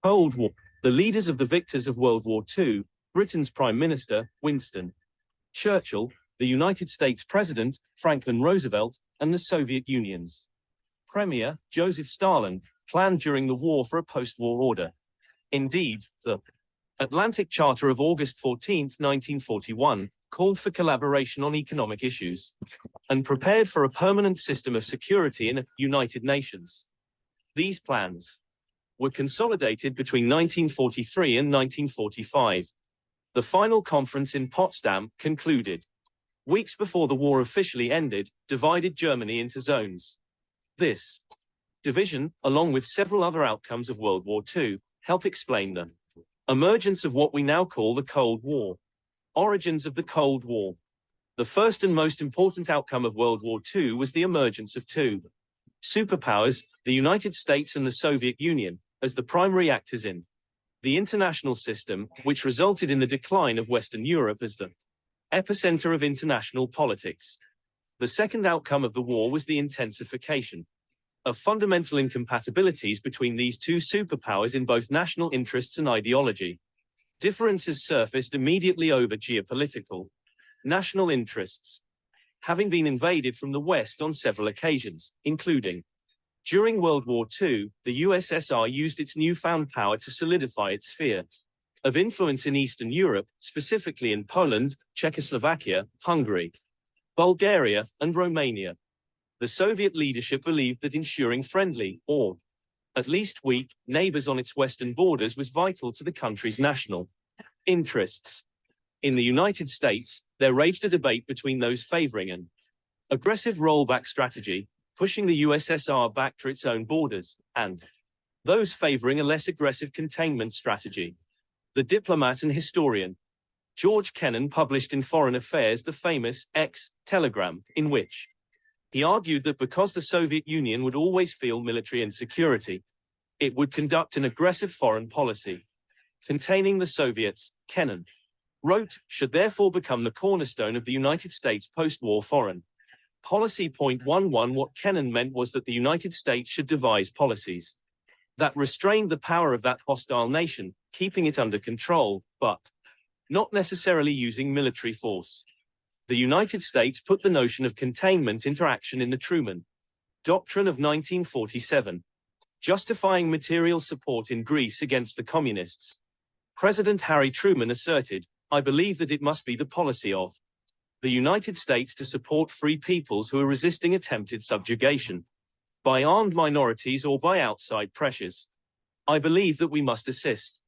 Cold War. The leaders of the victors of World War II, Britain's Prime Minister, Winston Churchill, the United States President, Franklin Roosevelt, and the Soviet Union's Premier, Joseph Stalin, planned during the war for a post-war order. Indeed, the Atlantic Charter of August 14, 1941, called for collaboration on economic issues and prepared for a permanent system of security in the United Nations. These plans were consolidated between 1943 and 1945. The final conference in Potsdam concluded weeks before the war officially ended, divided Germany into zones. This division, along with several other outcomes of World War II, help explain the emergence of what we now call the Cold War. Origins of the Cold War. The first and most important outcome of World War II was the emergence of two superpowers, the United States and the Soviet Union, as the primary actors in the international system, which resulted in the decline of Western Europe as the epicenter of international politics. The second outcome of the war was the intensification of fundamental incompatibilities between these two superpowers in both national interests and ideology. Differences surfaced immediately over geopolitical national interests, having been invaded from the West on several occasions, including during World War II, the USSR used its newfound power to solidify its sphere of influence in Eastern Europe, specifically in Poland, Czechoslovakia, Hungary, Bulgaria, and Romania. The Soviet leadership believed that ensuring friendly, or at least weak, neighbors on its western borders was vital to the country's national interests. In the United States, there raged a debate between those favoring an aggressive rollback strategy, pushing the USSR back to its own borders, and those favoring a less aggressive containment strategy. The diplomat and historian George Kennan published in Foreign Affairs the famous Telegram, in which he argued that because the Soviet Union would always feel military insecurity, it would conduct an aggressive foreign policy. Containing the Soviets, Kennan wrote, should therefore become the cornerstone of the United States post-war foreign policy. 11. What Kennan meant was that the United States should devise policies that restrained the power of that hostile nation, keeping it under control, but not necessarily using military force. The United States put the notion of containment into action in the Truman Doctrine of 1947, justifying material support in Greece against the communists. President Harry Truman asserted, I believe that it must be the policy of the United States to support free peoples who are resisting attempted subjugation by armed minorities or by outside pressures. I believe that we must assist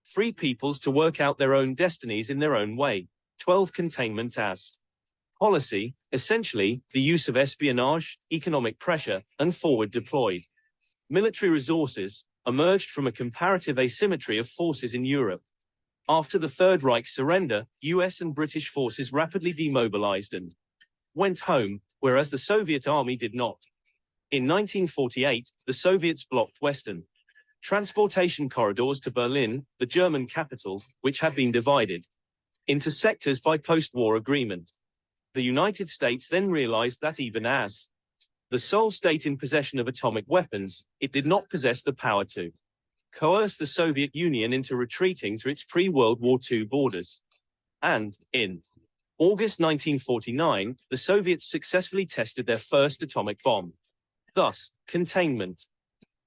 free peoples to work out their own destinies in their own way. 12. Containment as policy, essentially, the use of espionage, economic pressure, and forward deployed military resources, emerged from a comparative asymmetry of forces in Europe. After the Third Reich's surrender, US and British forces rapidly demobilized and went home, whereas the Soviet army did not. In 1948, the Soviets blocked Western transportation corridors to Berlin, the German capital, which had been divided into sectors by post-war agreement. The United States then realized that even as the sole state in possession of atomic weapons, it did not possess the power to coerce the Soviet Union into retreating to its pre-World War II borders. And, in August 1949, the Soviets successfully tested their first atomic bomb. Thus, containment,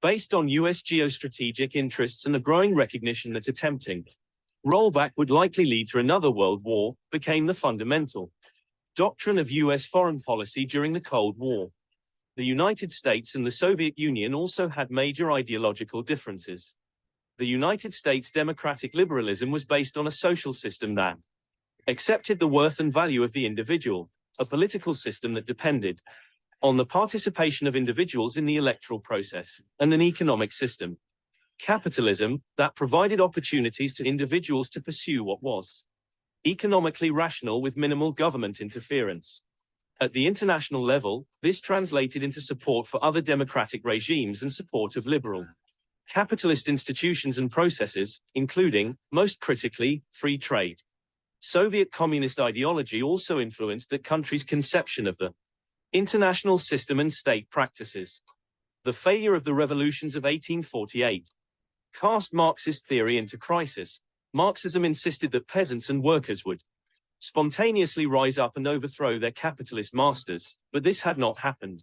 based on US geostrategic interests and a growing recognition that attempting rollback would likely lead to another world war, became the fundamental doctrine of US foreign policy during the Cold War. The United States and the Soviet Union also had major ideological differences. The United States' democratic liberalism was based on a social system that accepted the worth and value of the individual, a political system that depended on the participation of individuals in the electoral process, and an economic system, capitalism, that provided opportunities to individuals to pursue what was economically rational with minimal government interference. At the international level, this translated into support for other democratic regimes and support of liberal capitalist institutions and processes, including, most critically, free trade. Soviet communist ideology also influenced the country's conception of the international system and state practices. The failure of the revolutions of 1848, cast Marxist theory into crisis. Marxism insisted that peasants and workers would spontaneously rise up and overthrow their capitalist masters, but this had not happened.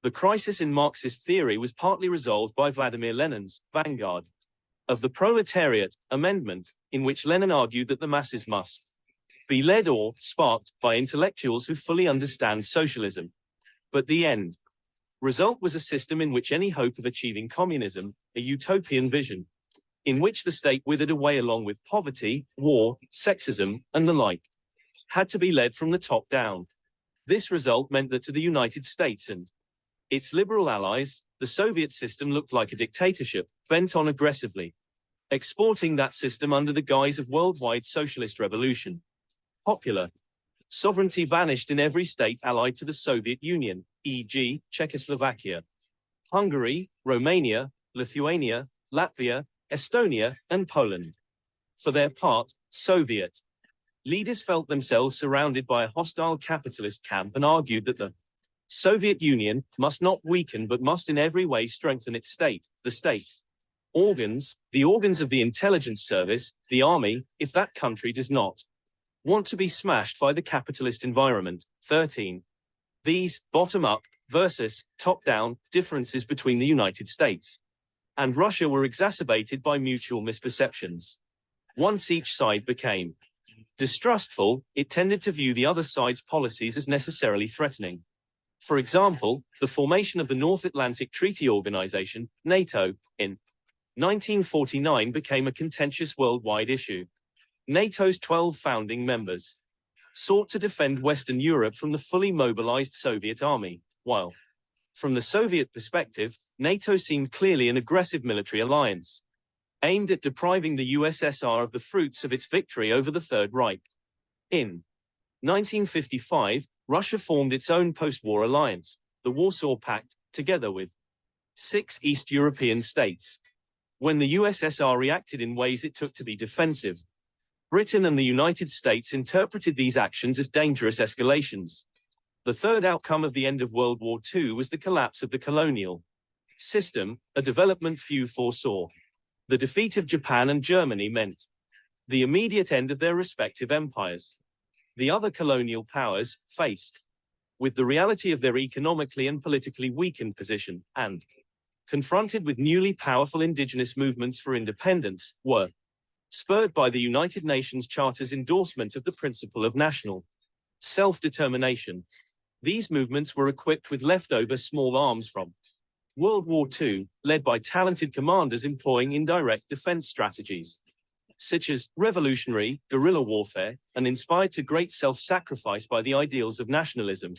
The crisis in Marxist theory was partly resolved by Vladimir Lenin's Vanguard of the Proletariat Amendment, in which Lenin argued that the masses must be led or sparked by intellectuals who fully understand socialism. But the end result was a system in which any hope of achieving communism, a utopian vision, in which the state withered away along with poverty, war, sexism, and the like, had to be led from the top down. This result meant that to the United States and its liberal allies, the Soviet system looked like a dictatorship, bent on aggressively exporting that system under the guise of worldwide socialist revolution. Popular sovereignty vanished in every state allied to the Soviet Union, e.g., Czechoslovakia, Hungary, Romania, Lithuania, Latvia, Estonia, and Poland. For their part, Soviet leaders felt themselves surrounded by a hostile capitalist camp and argued that the Soviet Union must not weaken but must in every way strengthen its state, the state organs, the organs of the intelligence service, the army, if that country does not want to be smashed by the capitalist environment. 13. These bottom-up versus top-down differences between the United States and Russia were exacerbated by mutual misperceptions. Once each side became distrustful, it tended to view the other side's policies as necessarily threatening. For example, the formation of the North Atlantic Treaty Organization, NATO, in 1949 became a contentious worldwide issue. NATO's 12 founding members sought to defend Western Europe from the fully mobilized Soviet army, while, from the Soviet perspective, NATO seemed clearly an aggressive military alliance, aimed at depriving the USSR of the fruits of its victory over the Third Reich. In 1955, Russia formed its own post-war alliance, the Warsaw Pact, together with 6 East European states. When the USSR reacted in ways it took to be defensive, Britain and the United States interpreted these actions as dangerous escalations. The third outcome of the end of World War II was the collapse of the colonial system, a development few foresaw. The defeat of Japan and Germany meant the immediate end of their respective empires. The other colonial powers, faced with the reality of their economically and politically weakened position, and confronted with newly powerful indigenous movements for independence, were spurred by the United Nations Charter's endorsement of the principle of national self-determination. These movements were equipped with leftover small arms from World War II, led by talented commanders employing indirect defense strategies, such as revolutionary, guerrilla warfare, and inspired to great self-sacrifice by the ideals of nationalism.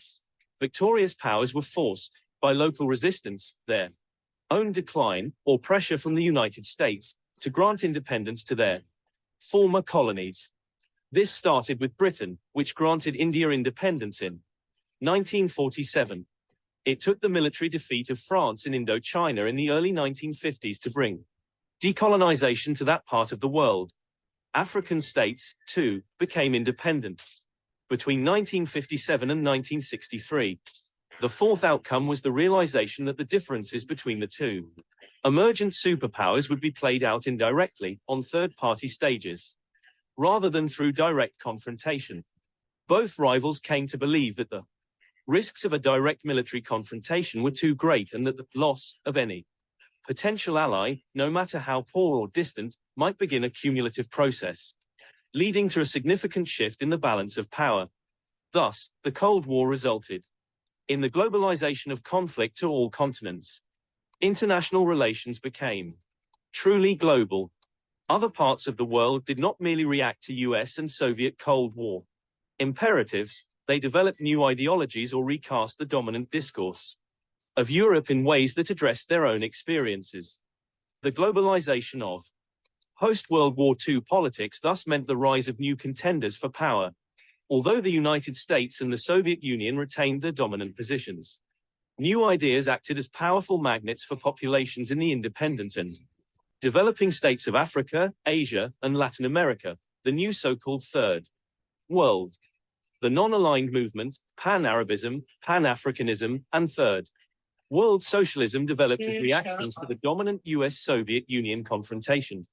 Victorious powers were forced, by local resistance, their own decline, or pressure from the United States, to grant independence to their former colonies. This started with Britain, which granted India independence in 1947. It took the military defeat of France in Indochina in the early 1950s to bring decolonization to that part of the world. African states, too, became independent between 1957 and 1963. The fourth outcome was the realization that the differences between the two emergent superpowers would be played out indirectly, on third-party stages, rather than through direct confrontation. Both rivals came to believe that the risks of a direct military confrontation were too great and that the loss of any potential ally, no matter how poor or distant, might begin a cumulative process, leading to a significant shift in the balance of power. Thus, the Cold War resulted in the globalization of conflict to all continents. International relations became truly global. Other parts of the world did not merely react to US and Soviet Cold War imperatives, they developed new ideologies or recast the dominant discourse of Europe in ways that addressed their own experiences. The globalization of post-World War II politics thus meant the rise of new contenders for power, although the United States and the Soviet Union retained their dominant positions. New ideas acted as powerful magnets for populations in the independent and developing states of Africa, Asia, and Latin America, the new so-called Third World. The non-aligned movement, Pan-Arabism, Pan-Africanism, and Third World socialism developed as reactions to the dominant US-Soviet Union confrontation.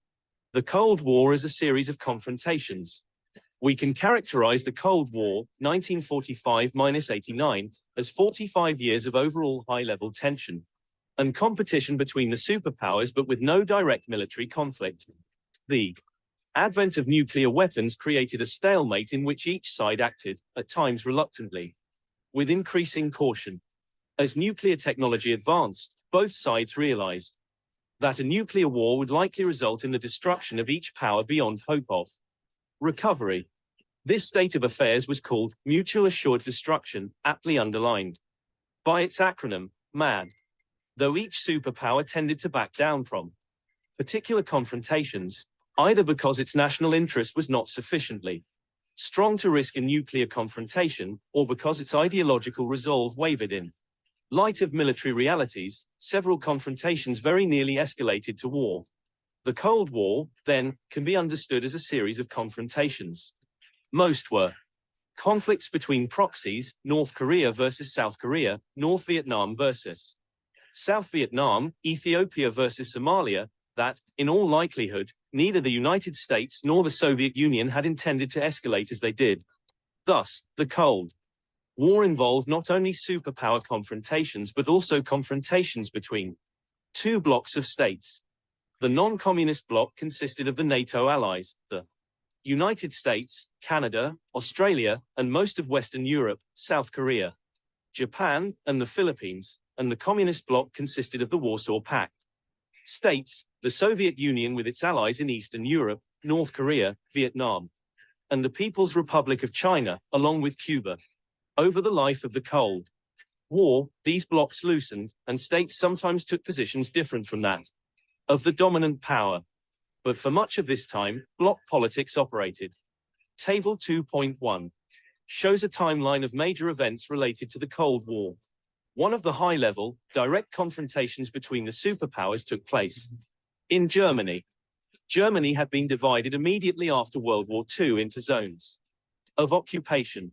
The Cold War is a series of confrontations. We can characterize the Cold War, 1945-89, as 45 years of overall high-level tension and competition between the superpowers, but with no direct military conflict. The advent of nuclear weapons created a stalemate in which each side acted, at times reluctantly, with increasing caution. As nuclear technology advanced, both sides realized that a nuclear war would likely result in the destruction of each power beyond hope of recovery. This state of affairs was called mutual assured destruction, aptly underlined by its acronym, MAD, though each superpower tended to back down from particular confrontations, either because its national interest was not sufficiently strong to risk a nuclear confrontation, or because its ideological resolve wavered in light of military realities. Several confrontations very nearly escalated to war. The Cold War, then, can be understood as a series of confrontations. Most were conflicts between proxies, North Korea versus South Korea, North Vietnam versus South Vietnam, Ethiopia versus Somalia, that, in all likelihood, neither the United States nor the Soviet Union had intended to escalate as they did. Thus, the Cold War involved not only superpower confrontations but also confrontations between two blocks of states. The non-communist bloc consisted of the NATO allies, the United States, Canada, Australia, and most of Western Europe, South Korea, Japan, and the Philippines, and the communist bloc consisted of the Warsaw Pact states, the Soviet Union with its allies in Eastern Europe, North Korea, Vietnam, and the People's Republic of China, along with Cuba. Over the life of the Cold War, these blocs loosened, and states sometimes took positions different from that of the dominant power. But for much of this time, bloc politics operated. Table 2.1 shows a timeline of major events related to the Cold War. One of the high-level, direct confrontations between the superpowers took place in Germany. Germany had been divided immediately after World War II into zones of occupation.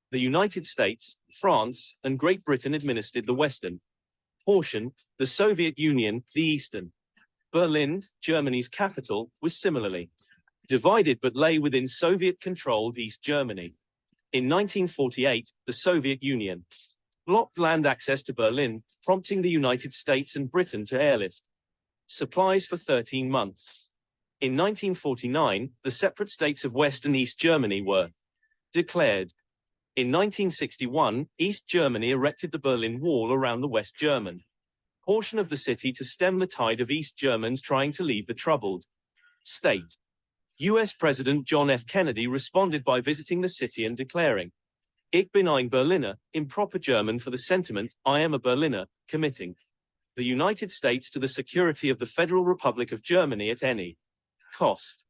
The United States, France, and Great Britain administered the western portion, the Soviet Union, the eastern. Berlin, Germany's capital, was similarly divided but lay within Soviet-controlled East Germany. In 1948, the Soviet Union blocked land access to Berlin, prompting the United States and Britain to airlift supplies for 13 months. In 1949, the separate states of West and East Germany were declared. In 1961, East Germany erected the Berlin Wall around the West German portion of the city to stem the tide of East Germans trying to leave the troubled state. US President John F. Kennedy responded by visiting the city and declaring, Ich bin ein Berliner, in proper German for the sentiment, I am a Berliner, committing the United States to the security of the Federal Republic of Germany at any cost.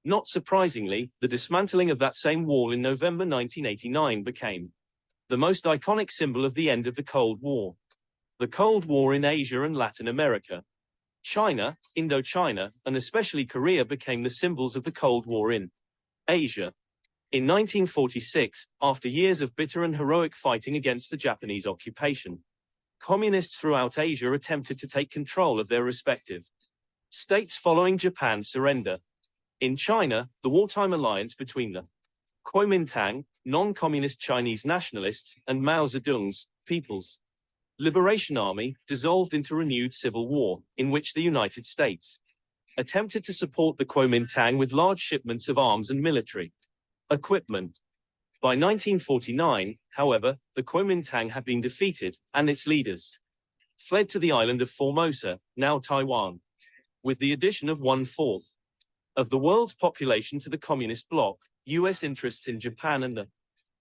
Not surprisingly, the dismantling of that same wall in November 1989 became the most iconic symbol of the end of the Cold War. The Cold War in Asia and Latin America. China, Indochina, and especially Korea became the symbols of the Cold War in Asia. In 1946, after years of bitter and heroic fighting against the Japanese occupation, communists throughout Asia attempted to take control of their respective states following Japan's surrender. In China, the wartime alliance between the Kuomintang, non-communist Chinese nationalists, and Mao Zedong's People's Liberation Army dissolved into renewed civil war, in which the United States attempted to support the Kuomintang with large shipments of arms and military equipment. By 1949, however, the Kuomintang had been defeated, and its leaders fled to the island of Formosa, now Taiwan. With the addition of 1/4 of the world's population to the communist bloc, US interests in Japan and the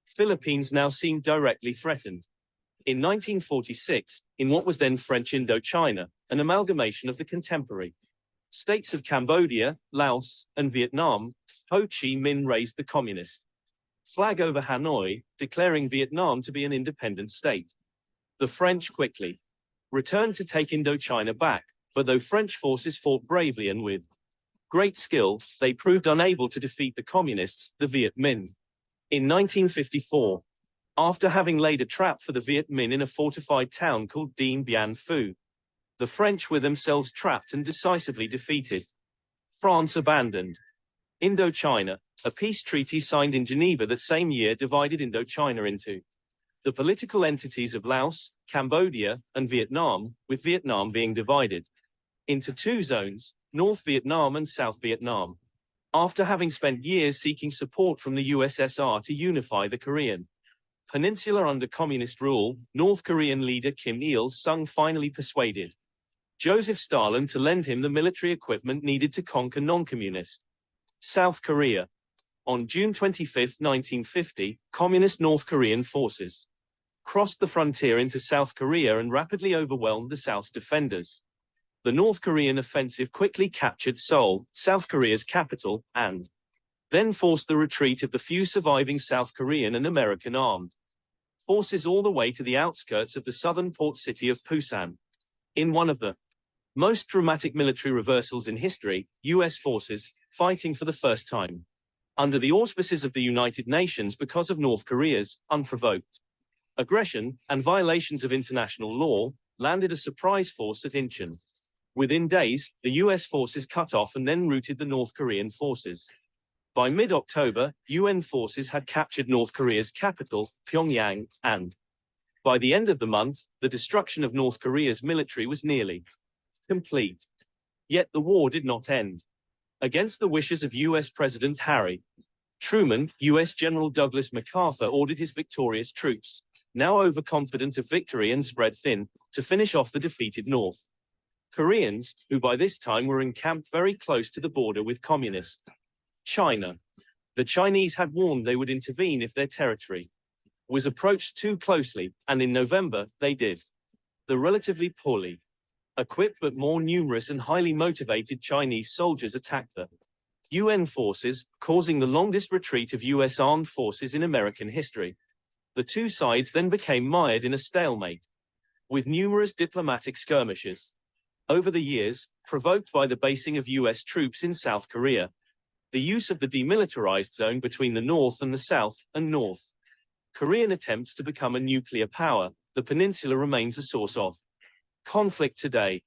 Philippines now seemed directly threatened. In 1946, in what was then French Indochina, an amalgamation of the contemporary states of Cambodia, Laos, and Vietnam, Ho Chi Minh raised the communist flag over Hanoi, declaring Vietnam to be an independent state. The French quickly returned to take Indochina back, but though French forces fought bravely and with great skill, they proved unable to defeat the communists, the Viet Minh. In 1954, after having laid a trap for the Viet Minh in a fortified town called Dien Bien Phu. The French were themselves trapped and decisively defeated. France abandoned Indochina, a peace treaty signed in Geneva that same year divided Indochina into the political entities of Laos, Cambodia, and Vietnam, with Vietnam being divided into two zones, North Vietnam and South Vietnam. After having spent years seeking support from the USSR to unify the Korean peninsula under communist rule, North Korean leader Kim Il-sung finally persuaded Joseph Stalin to lend him the military equipment needed to conquer non-communist South Korea. On June 25, 1950, communist North Korean forces crossed the frontier into South Korea and rapidly overwhelmed the South's defenders. The North Korean offensive quickly captured Seoul, South Korea's capital, and then forced the retreat of the few surviving South Korean and American armed forces all the way to the outskirts of the southern port city of Busan. In one of the most dramatic military reversals in history, U.S. forces, fighting for the first time under the auspices of the United Nations because of North Korea's unprovoked aggression and violations of international law, landed a surprise force at Incheon. Within days, the U.S. forces cut off and then routed the North Korean forces. By mid-October, UN forces had captured North Korea's capital, Pyongyang, and by the end of the month, the destruction of North Korea's military was nearly complete. Yet the war did not end. Against the wishes of U.S. President Harry Truman, U.S. General Douglas MacArthur ordered his victorious troops, now overconfident of victory and spread thin, to finish off the defeated North Koreans, who by this time were encamped very close to the border with communist China. The Chinese had warned they would intervene if their territory was approached too closely, and in November, they did. The relatively poorly equipped but more numerous and highly motivated Chinese soldiers attacked the UN forces, causing the longest retreat of U.S. armed forces in American history. The two sides then became mired in a stalemate, with numerous diplomatic skirmishes over the years, provoked by the basing of U.S. troops in South Korea, the use of the demilitarized zone between the North and the South, and North Korean attempts to become a nuclear power. The peninsula remains a source of conflict today.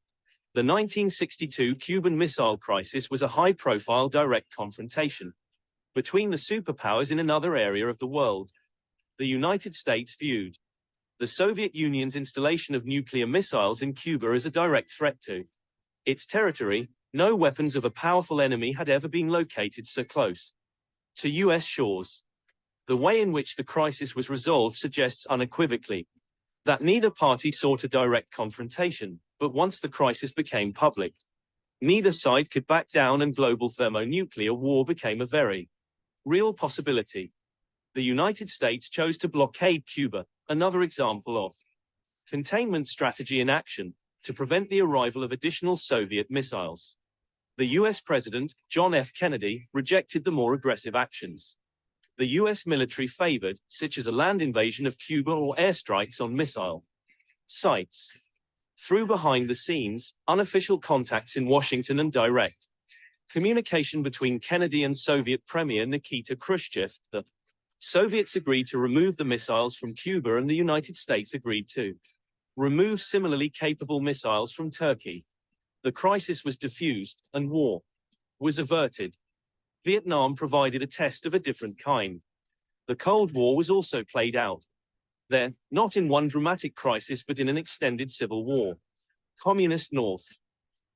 The 1962 Cuban Missile Crisis was a high-profile direct confrontation between the superpowers in another area of the world. The United States viewed the Soviet Union's installation of nuclear missiles in Cuba as a direct threat to its territory. No weapons of a powerful enemy had ever been located so close to U.S. shores. The way in which the crisis was resolved suggests unequivocally that neither party sought a direct confrontation, but once the crisis became public, neither side could back down and global thermonuclear war became a very real possibility. The United States chose to blockade Cuba, another example of containment strategy in action, to prevent the arrival of additional Soviet missiles. The U.S. President, John F. Kennedy, rejected the more aggressive actions the U.S. military favored, such as a land invasion of Cuba or airstrikes on missile sites. Through behind the scenes, unofficial contacts in Washington and direct communication between Kennedy and Soviet Premier Nikita Khrushchev, the Soviets agreed to remove the missiles from Cuba and the United States agreed to remove similarly capable missiles from Turkey. The crisis was diffused, and war was averted. Vietnam provided a test of a different kind. The Cold War was also played out there, not in one dramatic crisis but in an extended civil war. Communist North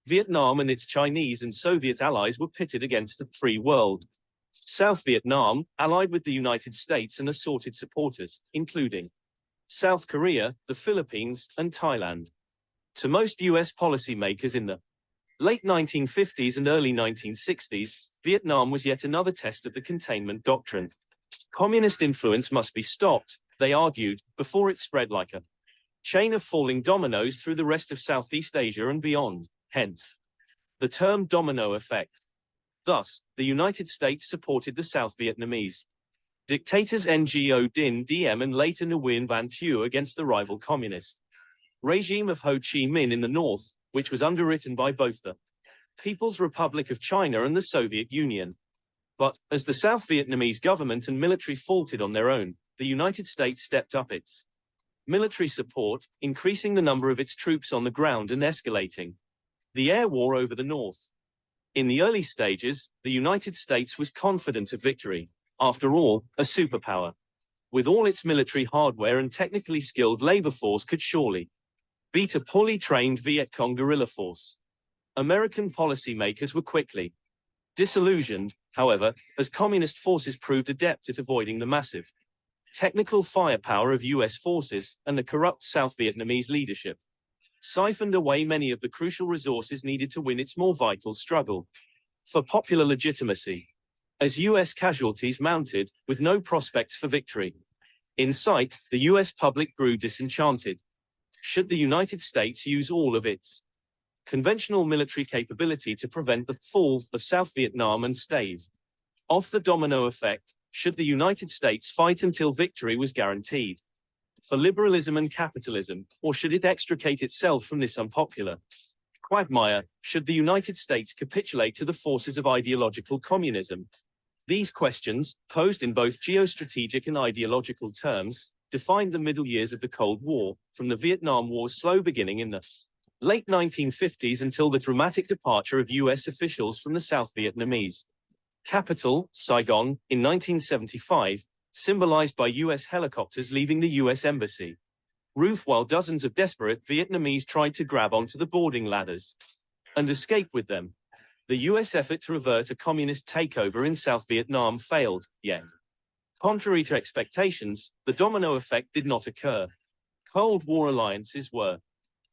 Vietnam and its Chinese and Soviet allies were pitted against the free world. South Vietnam, allied with the United States and assorted supporters, including South Korea, the Philippines, and Thailand. To most U.S. policymakers in the late 1950s and early 1960s, Vietnam was yet another test of the containment doctrine. Communist influence must be stopped, they argued, before it spread like a chain of falling dominoes through the rest of Southeast Asia and beyond, hence the term domino effect. Thus, the United States supported the South Vietnamese dictators Ngo Dinh Diem and later Nguyen Van Thieu against the rival communist regime of Ho Chi Minh in the north, which was underwritten by both the People's Republic of China and the Soviet Union. But, as the South Vietnamese government and military faltered on their own, the United States stepped up its military support, increasing the number of its troops on the ground and escalating the air war over the North. In the early stages, the United States was confident of victory. After all, a superpower, with all its military hardware and technically skilled labor force, could surely beat a poorly trained Viet Cong guerrilla force. American policymakers were quickly disillusioned, however, as communist forces proved adept at avoiding the massive technical firepower of U.S. forces, and the corrupt South Vietnamese leadership siphoned away many of the crucial resources needed to win its more vital struggle for popular legitimacy. As U.S. casualties mounted, with no prospects for victory in sight, the U.S. public grew disenchanted. Should the United States use all of its conventional military capability to prevent the fall of South Vietnam and stave off the domino effect? Should the United States fight until victory was guaranteed for liberalism and capitalism, or should it extricate itself from this unpopular quagmire? Should the United States capitulate to the forces of ideological communism? These questions, posed in both geostrategic and ideological terms, defined the middle years of the Cold War, from the Vietnam War's slow beginning in the late 1950s until the dramatic departure of U.S. officials from the South Vietnamese capital, Saigon, in 1975, symbolized by U.S. helicopters leaving the U.S. Embassy roof while dozens of desperate Vietnamese tried to grab onto the boarding ladders and escape with them. The U.S. effort to revert a communist takeover in South Vietnam failed, yet, contrary to expectations, the domino effect did not occur. Cold War alliances were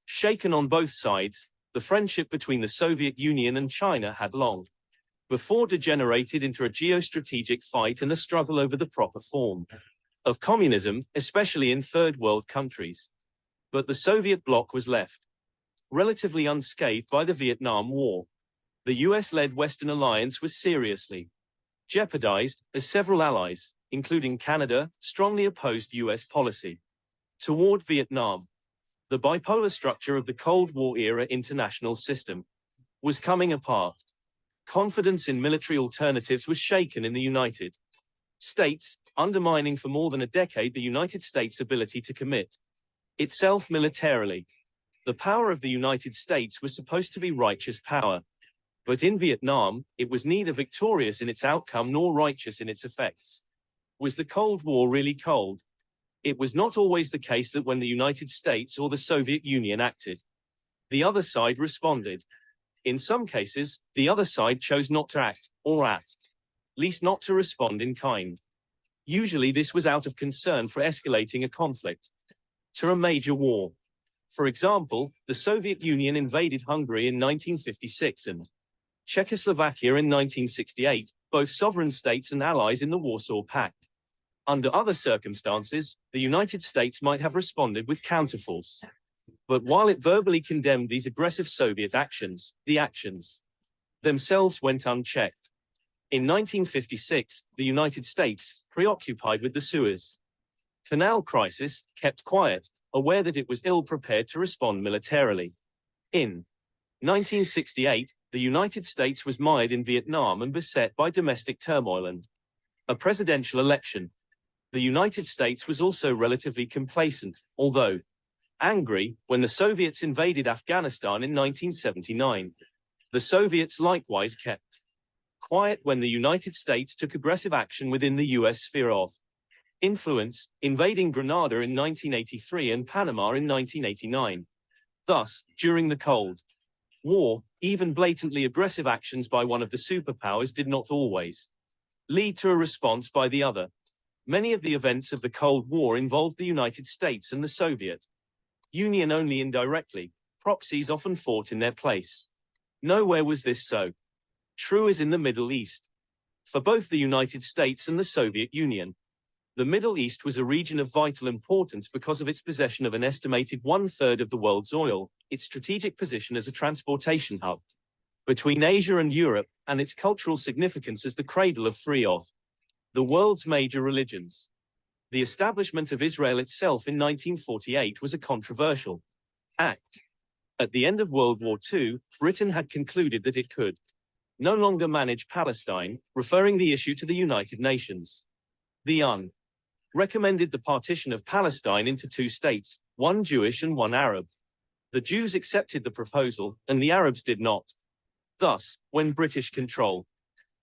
shaken on both sides. The friendship between the Soviet Union and China had long before degenerated into a geostrategic fight and a struggle over the proper form of communism, especially in third world countries. But the Soviet bloc was left relatively unscathed by the Vietnam War. The US-led Western alliance was seriously jeopardized, as several allies, including Canada, strongly opposed US policy toward Vietnam. The bipolar structure of the Cold War era international system was coming apart. Confidence in military alternatives was shaken in the United States, undermining for more than a decade the United States' ability to commit itself militarily. The power of the United States was supposed to be righteous power. But in Vietnam, it was neither victorious in its outcome nor righteous in its effects. Was the Cold War really cold? It was not always the case that when the United States or the Soviet Union acted, the other side responded. In some cases, the other side chose not to act, or at least not to respond in kind. Usually this was out of concern for escalating a conflict to a major war. For example, the Soviet Union invaded Hungary in 1956 and Czechoslovakia in 1968, both sovereign states and allies in the Warsaw Pact. Under other circumstances, the United States might have responded with counterforce. But while it verbally condemned these aggressive Soviet actions, the actions themselves went unchecked. In 1956, the United States, preoccupied with the Suez Canal crisis, kept quiet, aware that it was ill-prepared to respond militarily. In 1968, the United States was mired in Vietnam and beset by domestic turmoil and a presidential election. The United States was also relatively complacent, although angry, when the Soviets invaded Afghanistan in 1979. The Soviets likewise kept quiet when the United States took aggressive action within the U.S. sphere of influence, invading Grenada in 1983 and Panama in 1989. Thus, during the Cold War, even blatantly aggressive actions by one of the superpowers did not always lead to a response by the other. Many of the events of the Cold War involved the United States and the Soviet Union only indirectly. Proxies often fought in their place. Nowhere was this so true as in the Middle East. For both the United States and the Soviet Union, the Middle East was a region of vital importance because of its possession of an estimated one-third of the world's oil, its strategic position as a transportation hub between Asia and Europe, and its cultural significance as the cradle of three of the world's major religions. The establishment of Israel itself in 1948 was a controversial act. At the end of World War II, Britain had concluded that it could no longer manage Palestine, referring the issue to the United Nations. The recommended the partition of Palestine into two states, one Jewish and one Arab. The Jews accepted the proposal, and the Arabs did not. Thus, when British control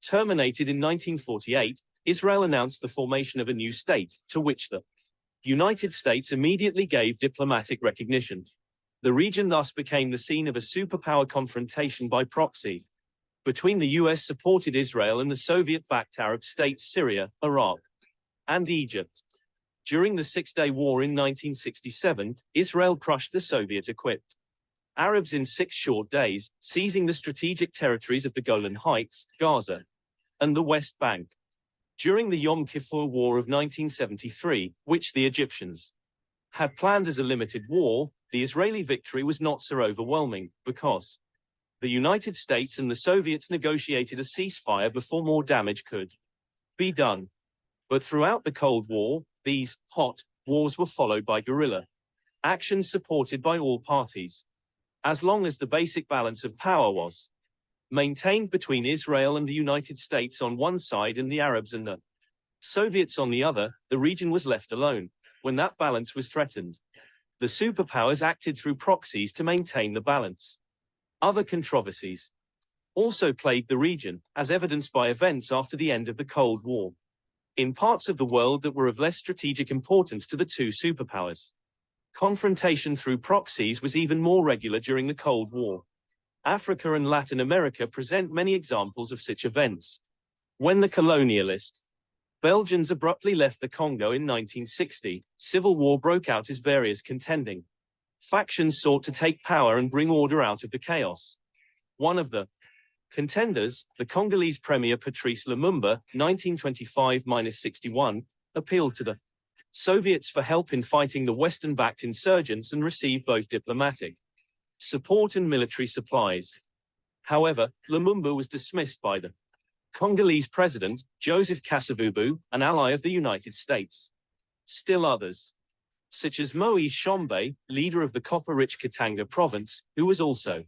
terminated in 1948, Israel announced the formation of a new state, to which the United States immediately gave diplomatic recognition. The region thus became the scene of a superpower confrontation by proxy between the US-supported Israel and the Soviet-backed Arab states Syria, Iraq, and Egypt. During the Six-Day War in 1967, Israel crushed the Soviet-equipped Arabs in 6 short days, seizing the strategic territories of the Golan Heights, Gaza, and the West Bank. During the Yom Kippur War of 1973, which the Egyptians had planned as a limited war, the Israeli victory was not so overwhelming, because the United States and the Soviets negotiated a ceasefire before more damage could be done. But throughout the Cold War, these hot wars were followed by guerrilla actions supported by all parties. As long as the basic balance of power was maintained between Israel and the United States on one side and the Arabs and the Soviets on the other, the region was left alone. When that balance was threatened, the superpowers acted through proxies to maintain the balance. Other controversies also plagued the region, as evidenced by events after the end of the Cold War. In parts of the world that were of less strategic importance to the two superpowers, confrontation through proxies was even more regular during the Cold War. Africa and Latin America present many examples of such events. When the colonialist Belgians abruptly left the Congo in 1960, civil war broke out as various contending factions sought to take power and bring order out of the chaos. One of the contenders, the Congolese Premier Patrice Lumumba, 1925-61, appealed to the Soviets for help in fighting the Western-backed insurgents and received both diplomatic support and military supplies. However, Lumumba was dismissed by the Congolese president, Joseph Kasavubu, an ally of the United States. Still others, such as Moise Tshombe, leader of the copper-rich Katanga province, who was also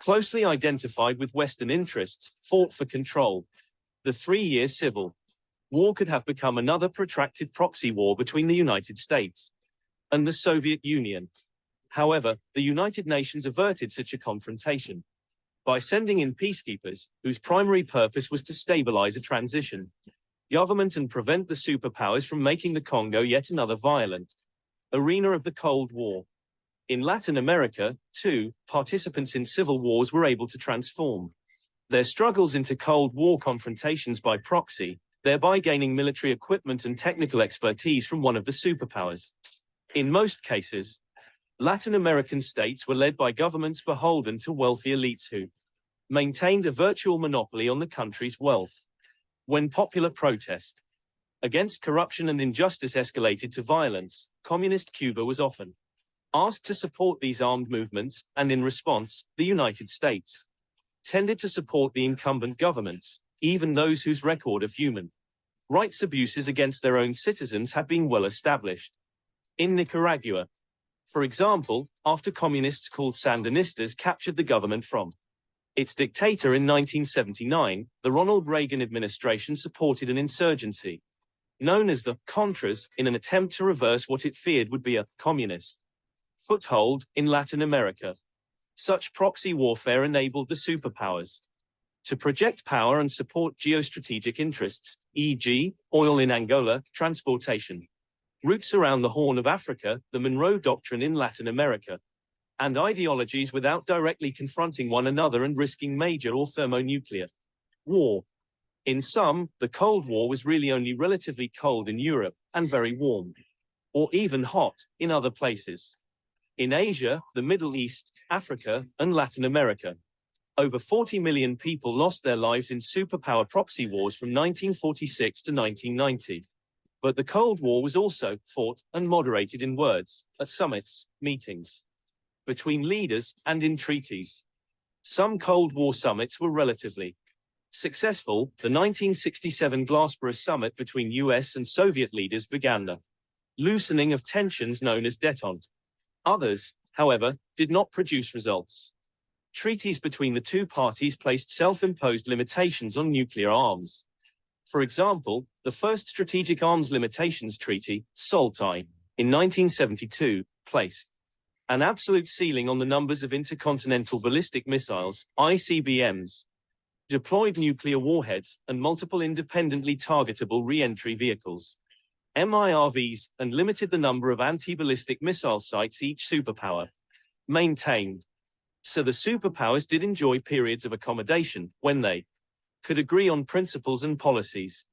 closely identified with Western interests, fought for control. The 3-year civil war could have become another protracted proxy war between the United States and the Soviet Union. However, the United Nations averted such a confrontation by sending in peacekeepers, whose primary purpose was to stabilize a transition government and prevent the superpowers from making the Congo yet another violent arena of the Cold War. In Latin America, too, participants in civil wars were able to transform their struggles into Cold War confrontations by proxy, thereby gaining military equipment and technical expertise from one of the superpowers. In most cases, Latin American states were led by governments beholden to wealthy elites who maintained a virtual monopoly on the country's wealth. When popular protest against corruption and injustice escalated to violence, communist Cuba was often asked to support these armed movements, and in response, the United States tended to support the incumbent governments, even those whose record of human rights abuses against their own citizens had been well established. In Nicaragua, for example, after communists called Sandinistas captured the government from its dictator in 1979, the Ronald Reagan administration supported an insurgency known as the Contras in an attempt to reverse what it feared would be a communist foothold in Latin America. Such proxy warfare enabled the superpowers to project power and support geostrategic interests, e.g., oil in Angola, transportation routes around the Horn of Africa, the Monroe Doctrine in Latin America, and ideologies without directly confronting one another and risking major or thermonuclear war. In sum, the Cold War was really only relatively cold in Europe, and very warm, or even hot, in other places. In Asia, the Middle East, Africa, and Latin America, over 40 million people lost their lives in superpower proxy wars from 1946 to 1990. But the Cold War was also fought and moderated in words, at summits, meetings, between leaders, and in treaties. Some Cold War summits were relatively successful. The 1967 Glassboro summit between US and Soviet leaders began the loosening of tensions known as détente. Others, however, did not produce results. Treaties between the two parties placed self-imposed limitations on nuclear arms, For example, the first Strategic Arms Limitations Treaty, SALT-I, in 1972, placed an absolute ceiling on the numbers of intercontinental ballistic missiles, ICBMs, deployed nuclear warheads, and multiple independently targetable re-entry vehicles, MIRVs, and limited the number of anti-ballistic missile sites each superpower maintained. So the superpowers did enjoy periods of accommodation when they could agree on principles and policies.